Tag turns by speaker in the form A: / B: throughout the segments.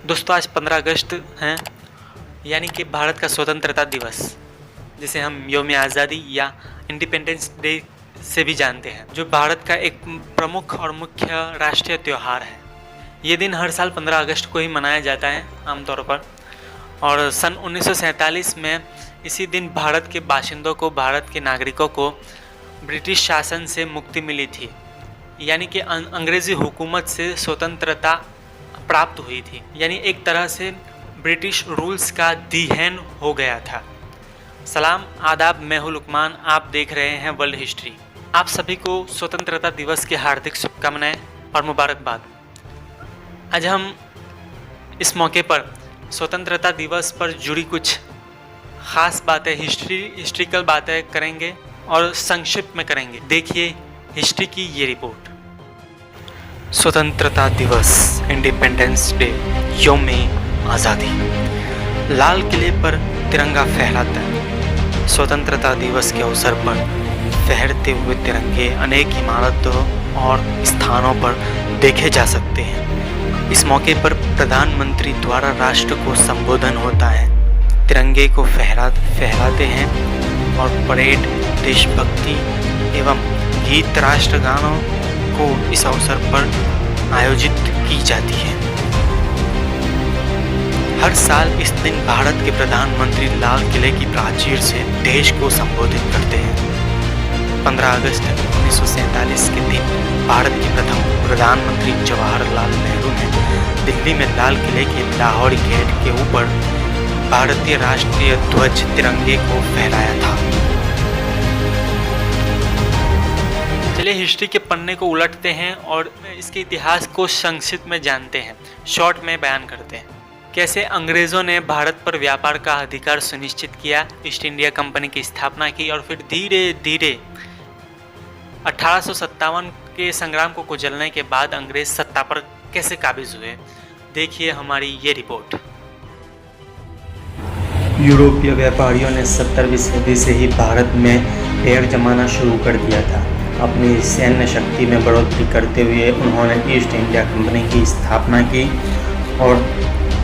A: दोस्तों आज 15 अगस्त हैं, यानी कि भारत का स्वतंत्रता दिवस, जिसे हम यौम आज़ादी या इंडिपेंडेंस डे से भी जानते हैं, जो भारत का एक प्रमुख और मुख्य राष्ट्रीय त्यौहार है। ये दिन हर साल 15 अगस्त को ही मनाया जाता है आमतौर पर, और सन 1947 में इसी दिन भारत के बाशिंदों को, भारत के नागरिकों को ब्रिटिश शासन से मुक्ति मिली थी, यानी कि अंग्रेज़ी हुकूमत से स्वतंत्रता प्राप्त हुई थी। यानी एक तरह से ब्रिटिश रूल्स का दिहन हो गया था। सलाम आदाब, मैं हूं लुकमान, आप देख रहे हैं वर्ल्ड हिस्ट्री। आप सभी को स्वतंत्रता दिवस की हार्दिक शुभकामनाएं और मुबारकबाद। आज हम इस मौके पर स्वतंत्रता दिवस पर जुड़ी कुछ ख़ास बातें, हिस्ट्रिकल बातें करेंगे और संक्षिप्त में करेंगे। देखिए हिस्ट्री की ये रिपोर्ट। स्वतंत्रता दिवस, इंडिपेंडेंस डे, यौम आज़ादी। लाल किले पर तिरंगा फहराता है। स्वतंत्रता दिवस के अवसर पर फहरते हुए तिरंगे अनेक इमारतों और स्थानों पर देखे जा सकते हैं। इस मौके पर प्रधानमंत्री द्वारा राष्ट्र को संबोधन होता है। तिरंगे को फहराते हैं और परेड, देशभक्ति एवं गीत राष्ट्रगानों को इस अवसर पर आयोजित की जाती है। हर साल इस दिन भारत के प्रधानमंत्री लाल किले की प्राचीर से देश को संबोधित करते हैं। 15 अगस्त 1947 के दिन भारत के प्रथम प्रधानमंत्री जवाहरलाल नेहरू ने दिल्ली में लाल किले के लाहौरी गेट के ऊपर भारतीय राष्ट्रीय ध्वज तिरंगे को फहराया था। चलिए हिस्ट्री के पन्ने को उलटते हैं और इसके इतिहास को संक्षिप्त में जानते हैं, शॉर्ट में बयान करते हैं। कैसे अंग्रेज़ों ने भारत पर व्यापार का अधिकार सुनिश्चित किया, ईस्ट इंडिया कंपनी की स्थापना की और फिर धीरे धीरे 1857 के संग्राम को कुचलने के बाद अंग्रेज सत्ता पर कैसे काबिज हुए। देखिए हमारी ये रिपोर्ट।
B: यूरोपीय व्यापारियों ने 17वीं सदी से ही भारत में पैर जमाना शुरू कर दिया था। अपनी सैन्य शक्ति में बढ़ोतरी करते हुए उन्होंने ईस्ट इंडिया कंपनी की स्थापना की और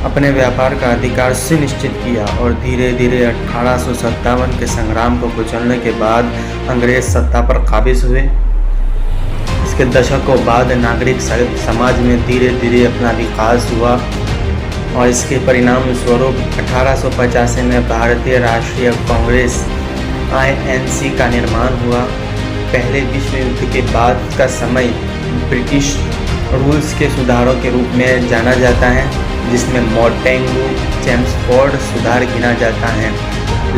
B: अपने व्यापार का अधिकार सुनिश्चित किया और धीरे धीरे 1857 के संग्राम को कुचलने के बाद अंग्रेज सत्ता पर काबिज हुए। इसके दशकों बाद नागरिक समाज में धीरे धीरे अपना विकास हुआ और इसके परिणाम स्वरूप 1885 में भारतीय राष्ट्रीय कांग्रेस INC का निर्माण हुआ। पहले विश्व युद्ध के बाद का समय ब्रिटिश रूल्स के सुधारों के रूप में जाना जाता है, जिसमें मोंटेगू चेम्सफोर्ड सुधार गिना जाता है,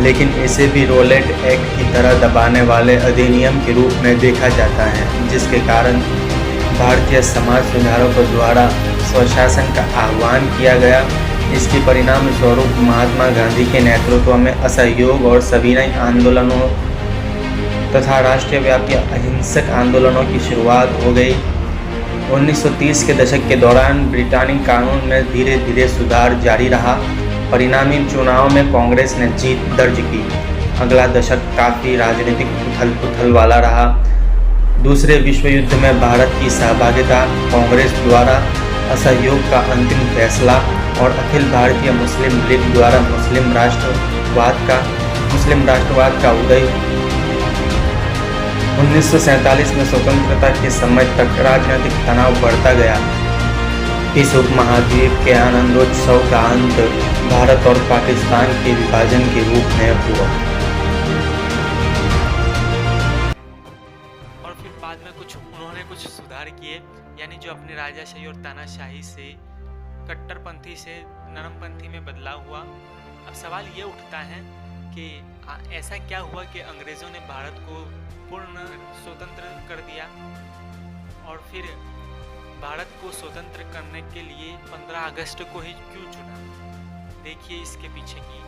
B: लेकिन इसे भी रोलेट एक्ट की तरह दबाने वाले अधिनियम के रूप में देखा जाता है, जिसके कारण भारतीय समाज सुधारकों द्वारा स्वशासन का आह्वान किया गया। इसके परिणाम स्वरूप महात्मा गांधी के नेतृत्व में असहयोग और सविनय आंदोलनों तथा राष्ट्रव्यापी अहिंसक आंदोलनों की शुरुआत हो गई। 1930 के दशक के दौरान ब्रिटानिक कानून में धीरे धीरे सुधार जारी रहा। परिणामी चुनाव में कांग्रेस ने जीत दर्ज की। अगला दशक काफ़ी राजनीतिक उथल-पुथल वाला रहा। दूसरे विश्व युद्ध में भारत की सहभागिता, कांग्रेस द्वारा असहयोग का अंतिम फैसला और अखिल भारतीय मुस्लिम लीग द्वारा मुस्लिम राष्ट्रवाद का उदय। 1947 में स्वतंत्रता के समय तक राजनीतिक तनाव बढ़ता गया। इस उपमहाद्वीप के आनंदोत्सव का अंत भारत और पाकिस्तान के विभाजन के रूप में हुआ।
A: और फिर बाद में उन्होंने कुछ सुधार किए, यानी जो अपनी राजाशाही और तानाशाही से कट्टरपंथी से नरमपंथी में बदलाव हुआ। अब सवाल ये उठता है कि ऐसा क्या हुआ कि अंग्रेज़ों ने भारत को पूर्ण स्वतंत्र कर दिया और फिर भारत को स्वतंत्र करने के लिए 15 अगस्त को ही क्यों चुना। देखिए इसके पीछे की।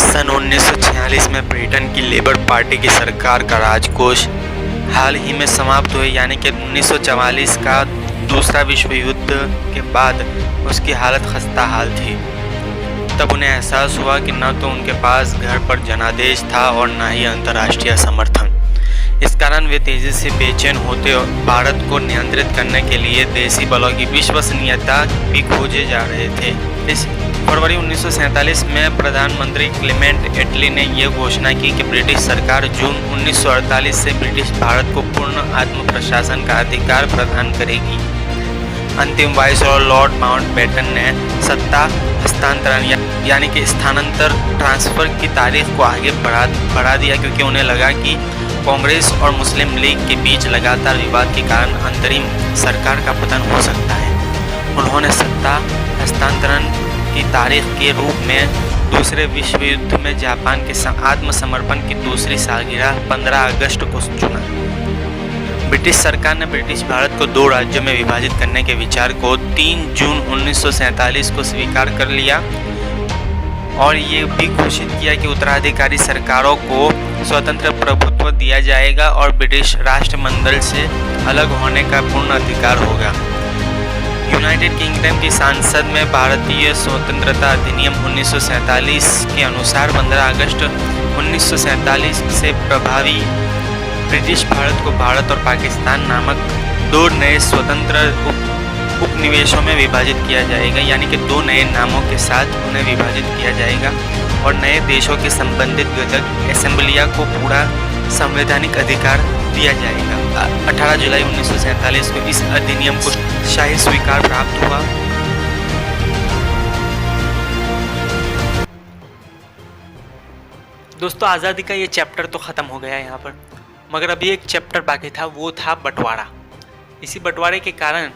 B: सन 1946 में ब्रिटेन की लेबर पार्टी की सरकार का राजकोष हाल ही में समाप्त हुए, यानी कि 1944 का दूसरा विश्व युद्ध के बाद उसकी हालत खस्ता हाल थी। तब उन्हें एहसास हुआ कि न तो उनके पास घर पर जनादेश था और न ही अंतर्राष्ट्रीय समर्थन।
A: इस कारण वे तेजी से बेचैन होते और भारत को नियंत्रित करने के लिए देशी बलों की विश्वसनीयता भी खोजे जा रहे थे। इस फरवरी 1947 में प्रधानमंत्री क्लेमेंट एटली ने यह घोषणा की कि ब्रिटिश सरकार जून 1948 से ब्रिटिश भारत को पूर्ण आत्म प्रशासन का अधिकार प्रदान करेगी। अंतिम वाइसरॉय लॉर्ड माउंटबेटन ने सत्ता हस्तांतरण यानी कि स्थानांतर ट्रांसफर की तारीख को आगे बढ़ा दिया, क्योंकि उन्हें लगा कि कांग्रेस और मुस्लिम लीग के बीच लगातार विवाद के कारण अंतरिम सरकार का पतन हो सकता है। उन्होंने सत्ता हस्तांतरण की तारीख के रूप में दूसरे विश्व युद्ध में जापान के आत्मसमर्पण की दूसरी सालगिरह 15 अगस्त को चुना। ब्रिटिश सरकार ने ब्रिटिश भारत को 2 राज्यों में विभाजित करने के विचार को 3 जून 1947 को स्वीकार कर लिया और ये भी घोषित किया कि उत्तराधिकारी सरकारों को स्वतंत्र प्रभुत्व दिया जाएगा और ब्रिटिश राष्ट्रमंडल से अलग होने का पूर्ण अधिकार होगा। यूनाइटेड किंगडम की संसद में भारतीय स्वतंत्रता अधिनियम 1947 के अनुसार 15 अगस्त 1947 से प्रभावी ब्रिटिश भारत को भारत और पाकिस्तान नामक 2 नए स्वतंत्र उपनिवेशों में विभाजित किया जाएगा, यानी कि 2 नए नामों के साथ उन्हें विभाजित किया जाएगा और नए देशों के संबंधित गठक असेंबलियां को पूरा संवैधानिक अधिकार दिया जाएगा। 18 जुलाई 1947 को इस अधिनियम को शाही स्वीकार प्राप्त हुआ। दोस्तों, आज़ादी का ये चैप्टर तो ख़त्म हो गया यहाँ पर, मगर अभी एक चैप्टर बाकी था, वो था बंटवारा। इसी बंटवारे के कारण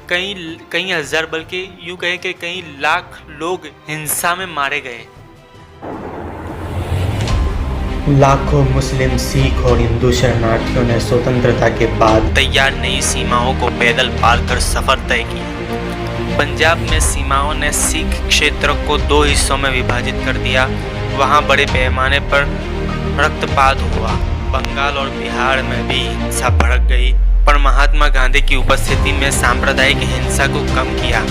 A: कई हज़ार बल्कि यूँ कहें कि कई लाख लोग हिंसा में मारे गए।
B: लाखों मुस्लिम, सिख और हिंदू शरणार्थियों ने स्वतंत्रता के बाद
A: तैयार नई सीमाओं को पैदल पार कर सफ़र तय किया। पंजाब में सीमाओं ने सिख क्षेत्र को 2 हिस्सों में विभाजित कर दिया। वहाँ बड़े पैमाने पर रक्तपात हुआ। बंगाल और बिहार में भी हिंसा भड़क गई, पर महात्मा गांधी की उपस्थिति में सांप्रदायिक हिंसा को कम किया।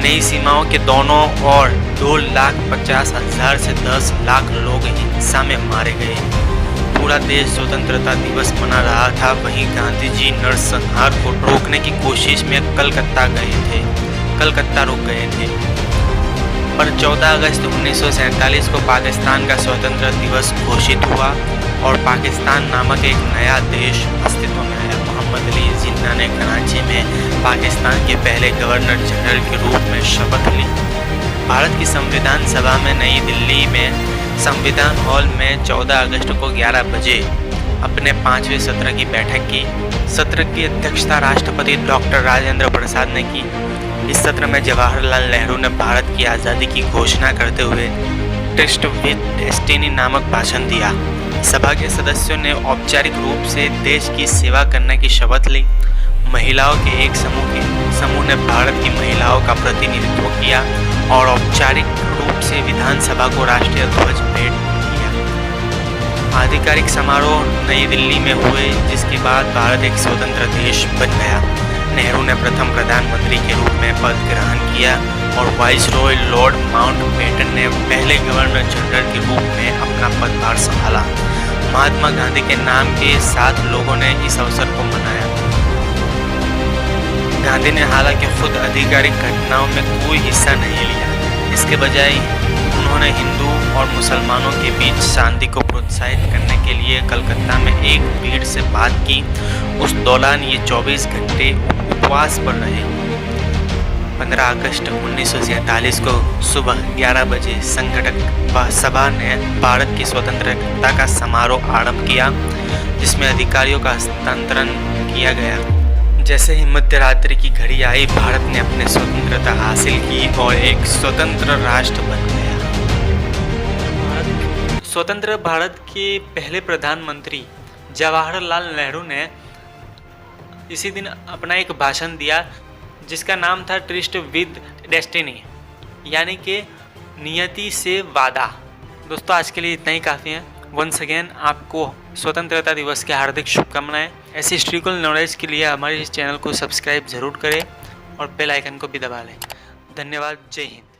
A: नई सीमाओं के दोनों ओर 2,50,000 से 10 लाख लोग हिंसा में मारे गए। पूरा देश स्वतंत्रता दिवस मना रहा था। वहीं गांधी जी नरसंहार को रोकने की कोशिश में कलकत्ता रुक गए थे। पर 14 अगस्त 1947 को पाकिस्तान का स्वतंत्रता दिवस घोषित हुआ और पाकिस्तान नामक एक नया देश अस्तित्व में आया। मोहम्मद अली जिन्ना ने कराची में पाकिस्तान के पहले गवर्नर जनरल के रूप में शपथ ली। भारत की संविधान सभा में नई दिल्ली में संविधान हॉल में 14 अगस्त को 11 बजे अपने 5वें सत्र की बैठक की। सत्र की अध्यक्षता राष्ट्रपति डॉक्टर राजेंद्र प्रसाद ने की। इस सत्र में जवाहरलाल नेहरू ने भारत की आज़ादी की घोषणा करते हुए ट्रस्ट विद डेस्टिनी नामक भाषण दिया। सभा के सदस्यों ने औपचारिक रूप से देश की सेवा करने की शपथ ली। महिलाओं के एक समूह ने भारत की महिलाओं का प्रतिनिधित्व किया और औपचारिक रूप से विधानसभा को राष्ट्रीय ध्वज भेंट किया। आधिकारिक समारोह नई दिल्ली में हुए, जिसके बाद भारत एक स्वतंत्र देश बन गया। नेहरू ने प्रथम प्रधानमंत्री के रूप में पद ग्रहण किया और वाइसरॉय लॉर्ड माउंटबेटन ने पहले गवर्नर जनरल के रूप में अपना पदभार संभाला। महात्मा गांधी के नाम के साथ लोगों ने इस अवसर को मनाया। गांधी ने हालांकि खुद आधिकारिक घटनाओं में कोई हिस्सा नहीं लिया। इसके बजाय उन्होंने हिंदू और मुसलमानों के बीच शांति को प्रोत्साहित करने के लिए कलकत्ता में एक भीड़ से बात की। उस दौरान ये 24 घंटे उपवास पर रहे। 15 अगस्त 1947 को सुबह 11 बजे संघटक सभा ने भारत की स्वतंत्रता का समारोह आरंभ किया, जिसमें अधिकारियों का हस्तांतरण किया गया। जैसे ही मध्य रात्रि की घड़ी आई, भारत ने अपनी स्वतंत्रता हासिल की और एक स्वतंत्र राष्ट्र बन गया। स्वतंत्र भारत के पहले प्रधानमंत्री जवाहरलाल नेहरू ने इसी दिन अपना एक भाषण दिया, जिसका नाम था ट्रस्ट विद डेस्टिनी, यानी कि नियति से वादा। दोस्तों, आज के लिए इतना ही काफ़ी है। वंस अगेन आपको स्वतंत्रता दिवस की हार्दिक शुभकामनाएं। ऐसी हिस्ट्रिकल नॉलेज के लिए हमारे इस चैनल को सब्सक्राइब ज़रूर करें और बेल आइकन को भी दबा लें। धन्यवाद। जय हिंद।